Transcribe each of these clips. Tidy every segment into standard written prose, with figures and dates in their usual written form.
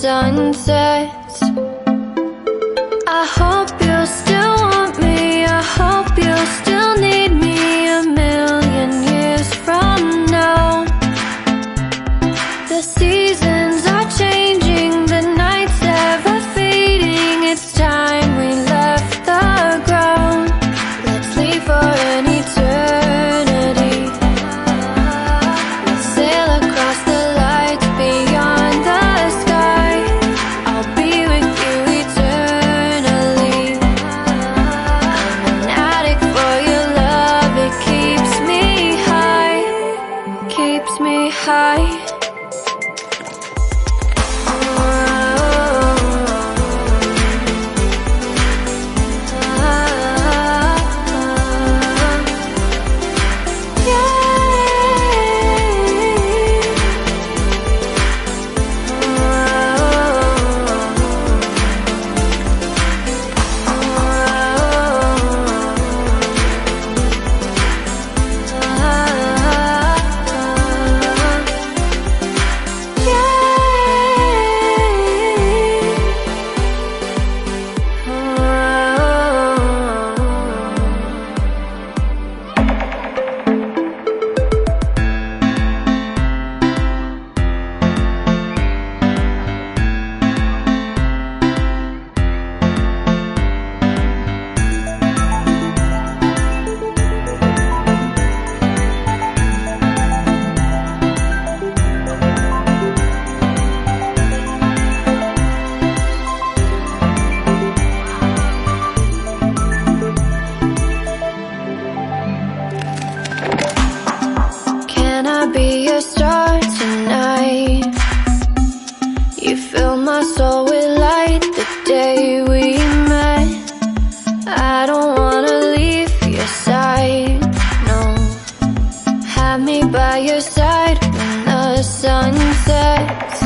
sun sets. I hope you'll still want me, I hope you'll still need me 1,000,000 years from now. The seasons are changing, the nights ever fading. It's time we left the ground. Let's leave for an eternity. We'll sail across the lights beyond the sky. I'll be with you eternally. I'm an addict for your love, it keeps me high, keeps me high. Can I be your star tonight? You fill my soul with light the day we met. I don't wanna leave your side, no. Have me by your side when the sun sets.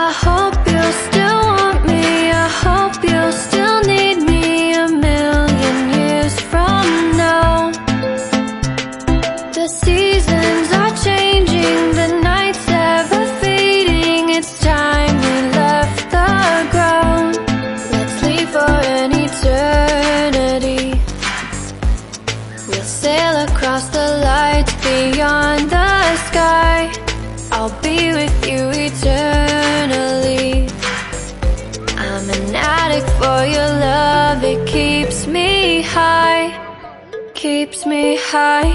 I hope you'll still want me, I hope you'll still need me 1,000,000 years from now. The seasons are changing, the nights ever fading. It's time we left the ground. Let's leave for an eternity. We'll sail across the lights beyond the sky. I'll be with you eternally. I'm an addict for your love, it keeps me high, keeps me high.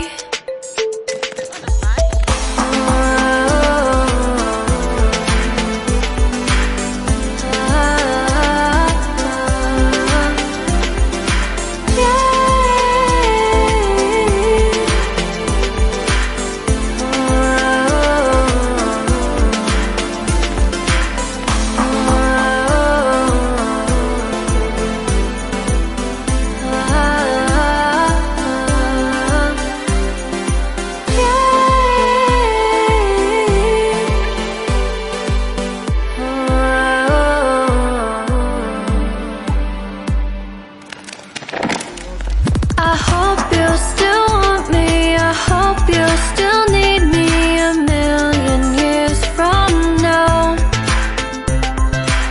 I hope you'll still want me, I hope you'll still need me 1,000,000 years from now.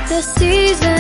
The season